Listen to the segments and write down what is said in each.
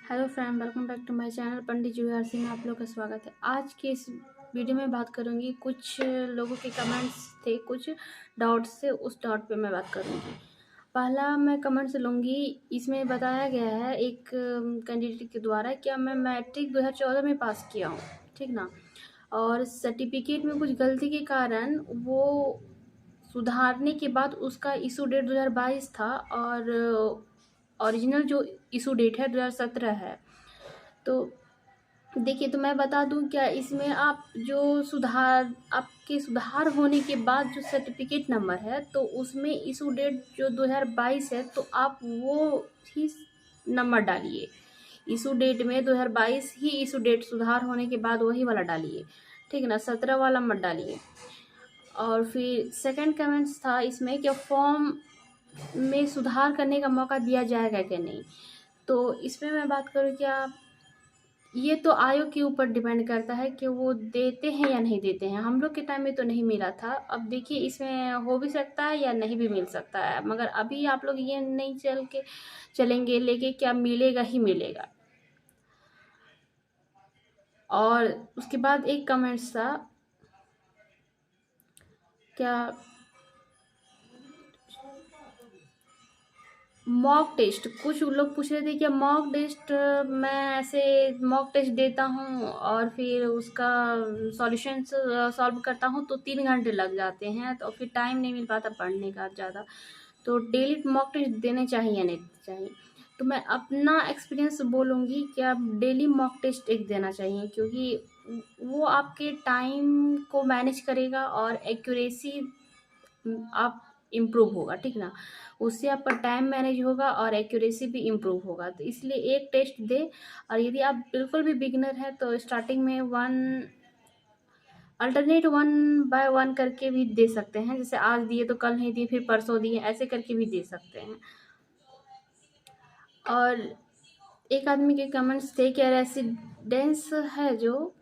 Hello friend, welcome back to my channel Pandit Juhiyar Singh में आप लोग का स्वागत है। आज के इस वीडियो में बात करूंगी, कुछ लोगों के कमेंट्स थे, कुछ डाउट्स से, उस डाउट पे मैं बात करूंगी। पहला मैं कमेंट से लूँगी। इसमें बताया गया है एक कैंडिडेट के द्वारा, क्या मैं मैट्रिक 2014 में पास किया हूँ, ठीक ना, और सर्टिफिकेट में कुछ गलती के कारण वो सुधारने के बाद उसका इशू डेट 2022 था और ओरिजिनल जो इशू डेट है 2017 है। तो देखिए, तो मैं बता दूं, क्या इसमें आप जो आपके सुधार होने के बाद जो सर्टिफिकेट नंबर है, तो उसमें इशू डेट जो 2022 है, तो आप वो ही नंबर डालिए। इशू डेट में 2022 ही इशू डेट, सुधार होने के बाद वही वाला डालिए, ठीक है ना, 17 वाला मत डालिए। और फिर सेकंड कमेंट्स था इसमें, क्या फॉर्म में सुधार करने का मौका दिया जाएगा कि नहीं। तो इसमें मैं बात करूँ, क्या ये तो आयोग के ऊपर डिपेंड करता है कि वो देते हैं या नहीं देते हैं। हम लोग के टाइम में तो नहीं मिला था। अब देखिए, इसमें हो भी सकता है या नहीं भी मिल सकता है, मगर अभी आप लोग ये नहीं चलेंगे लेके क्या मिलेगा ही मिलेगा। और उसके बाद एक कमेंट्स था, क्या मॉक टेस्ट, कुछ लोग पूछ रहे थे कि मॉक टेस्ट, मैं ऐसे मॉक टेस्ट देता हूँ और फिर उसका सॉल्यूशन सॉल्व करता हूँ तो 3 घंटे लग जाते हैं, तो फिर टाइम नहीं मिल पाता पढ़ने का ज़्यादा। तो डेली मॉक टेस्ट देने चाहिए या नहीं चाहिए। तो मैं अपना एक्सपीरियंस बोलूँगी कि आप डेली मॉक टेस्ट एक देना चाहिए, क्योंकि वो आपके टाइम को मैनेज करेगा और एक्यूरेसी आप इम्प्रूव होगा, ठीक ना। उससे आपका टाइम मैनेज होगा और एक्यूरेसी भी इम्प्रूव होगा। तो इसलिए एक टेस्ट दे। और यदि आप बिल्कुल भी बिगिनर हैं तो स्टार्टिंग में अल्टरनेट 1 बाय 1 करके भी दे सकते हैं। जैसे आज दिए तो कल नहीं दिए, फिर परसों दिए, ऐसे करके भी दे सकते हैं। और एक आदमी के कमेंट्स थे, क्या रेसिडेंस है जो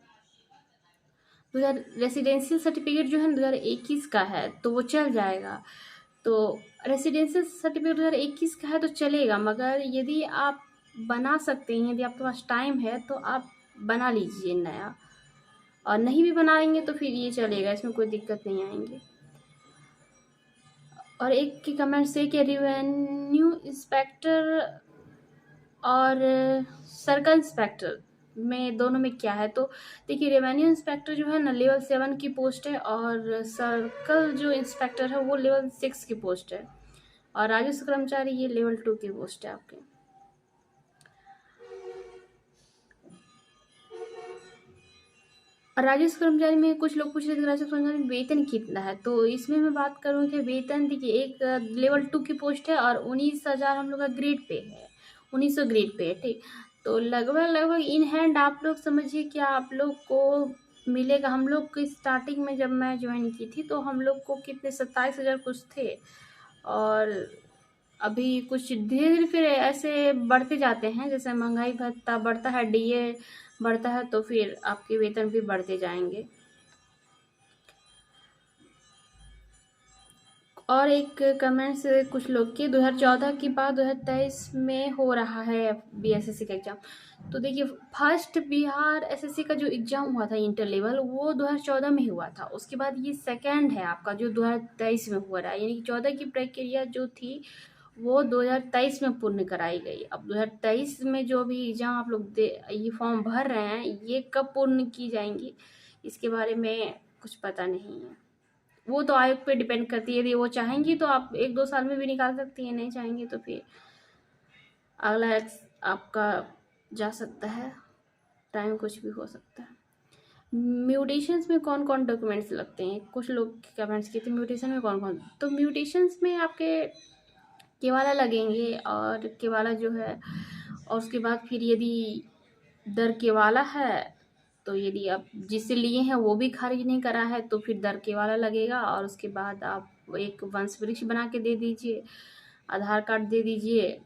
रेसिडेंशियल सर्टिफिकेट जो है ना 2021 का है, तो वो चल जाएगा। तो रेसिडेंशियल सर्टिफिकेट 2021 का है तो चलेगा, मगर यदि आप बना सकते हैं, यदि आपके पास टाइम है तो आप बना लीजिए नया। और नहीं भी बनाएंगे तो फिर ये चलेगा, इसमें कोई दिक्कत नहीं आएंगे। और एक के कमेंट से कि रेवेन्यू इंस्पेक्टर और सर्कल इंस्पेक्टर में दोनों में क्या है। तो देखिए, रेवेन्यू इंस्पेक्टर जो है ना लेवल 7 की पोस्ट है, और सर्कल जो इंस्पेक्टर है वो लेवल 6 की पोस्ट है, और राजस्व कर्मचारी ये लेवल 2 की पोस्ट है आपके। और राजस्व कर्मचारी में कुछ लोग पूछ रहे थे राजस्व कर्मचारी में वेतन कितना है। तो इसमें मैं बात करूँ कि वेतन, देखिए, एक लेवल 2 की पोस्ट है और 19,000 हम लोग का ग्रेड पे है, 1900 ग्रेड पे है, ठीक। तो लगभग इन हैंड आप लोग समझिए कि आप लोग को मिलेगा। हम लोग की स्टार्टिंग में जब मैं ज्वाइन की थी तो हम लोग को कितने 27,000 कुछ थे, और अभी कुछ धीरे धीरे फिर ऐसे बढ़ते जाते हैं, जैसे महंगाई भत्ता बढ़ता है, डीए बढ़ता है, तो फिर आपके वेतन भी बढ़ते जाएंगे। और एक कमेंट से कुछ लोग के 2014 के बाद 2023 में हो रहा है बीएसएससी का एग्ज़ाम। तो देखिए, फर्स्ट बिहार एसएससी का जो एग्ज़ाम हुआ था इंटर लेवल, वो 2014 में हुआ था। उसके बाद ये सेकेंड है आपका जो 2023 में हो रहा है, यानी कि 14 की प्रक्रिया जो थी वो 2023 में पूर्ण कराई गई। अब 2023 में जो भी एग्ज़ाम आप लोग ये फॉर्म भर रहे हैं, ये कब पूर्ण की जाएंगी इसके बारे में कुछ पता नहीं है। वो तो आयोग पे डिपेंड करती है। यदि वो चाहेंगी तो आप 1-2 साल में भी निकाल सकती हैं, नहीं चाहेंगी तो फिर अगला आपका जा सकता है, टाइम कुछ भी हो सकता है। म्यूटेशंस में कौन कौन डॉक्यूमेंट्स लगते हैं, कुछ लोग कमेंट्स किए थे म्यूटेशन में कौन कौन। तो म्यूटेशंस में आपके केवाला लगेंगे, और केवाला जो है, और उसके बाद फिर यदि दर केवाला है, तो यदि आप जिससे लिए हैं वो भी खारिज नहीं करा है तो फिर दर केवाला लगेगा। और उसके बाद आप एक वंश वृक्ष बना के दे दीजिए, आधार कार्ड दे दीजिए,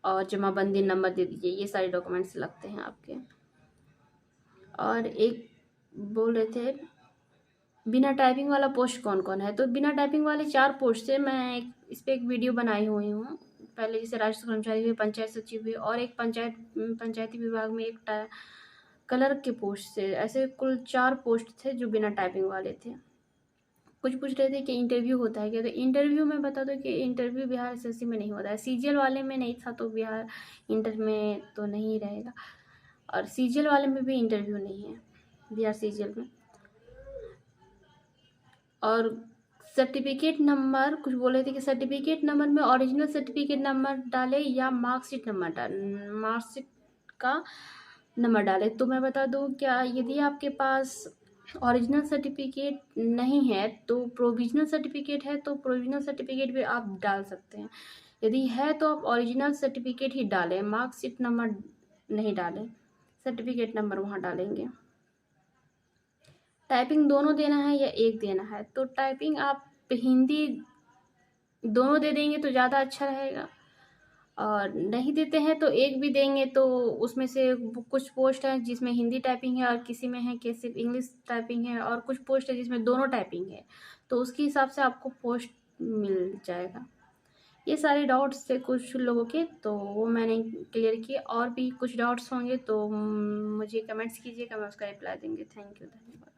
और जमाबंदी नंबर दे दीजिए। ये सारे डॉक्यूमेंट्स लगते हैं आपके। और एक बोल रहे थे बिना टाइपिंग वाला पोस्ट कौन कौन है। तो बिना टाइपिंग वाले 4 पोस्ट से मैं इस पर एक वीडियो बनाई हुई हूँ, पहले जैसे राजस्व कर्मचारी हुए, पंचायत सचिव हुए, और एक पंचायती विभाग में एक क्लर्क के पोस्ट से, ऐसे कुल 4 पोस्ट थे जो बिना टाइपिंग वाले थे। कुछ पूछ रहे थे कि इंटरव्यू होता है क्या, तो इंटरव्यू में बता दो कि इंटरव्यू बिहार एसएससी में नहीं होता है। सीजीएल वाले में नहीं था तो बिहार इंटर में तो नहीं रहेगा, और सीजीएल वाले में भी इंटरव्यू नहीं है बिहार सीजीएल में। और सर्टिफिकेट नंबर कुछ बोल रहे थे कि सर्टिफिकेट नंबर में ओरिजिनल सर्टिफिकेट नंबर डाले या मार्कशीट का नंबर डाले। तो मैं बता दूं, क्या यदि आपके पास ओरिजिनल सर्टिफिकेट नहीं है तो प्रोविजनल सर्टिफिकेट है, तो प्रोविजनल सर्टिफिकेट भी आप डाल सकते हैं। यदि है तो आप ओरिजिनल सर्टिफिकेट ही डालें, मार्कशीट नंबर नहीं डालें, सर्टिफिकेट नंबर वहाँ डालेंगे। टाइपिंग दोनों देना है या एक देना है, तो टाइपिंग आप हिंदी दोनों दे देंगे तो ज़्यादा अच्छा रहेगा, और नहीं देते हैं तो एक भी देंगे तो उसमें से कुछ पोस्ट है जिसमें हिंदी टाइपिंग है और किसी में है कि सिर्फ इंग्लिश टाइपिंग है, और कुछ पोस्ट है जिसमें दोनों टाइपिंग है, तो उसके हिसाब से आपको पोस्ट मिल जाएगा। ये सारे डाउट्स थे कुछ लोगों के, तो वो मैंने क्लियर किए। और भी कुछ डाउट्स होंगे तो मुझे कमेंट्स कीजिएगा, मैं उसका रिप्लाई देंगे। थैंक यू, धन्यवाद।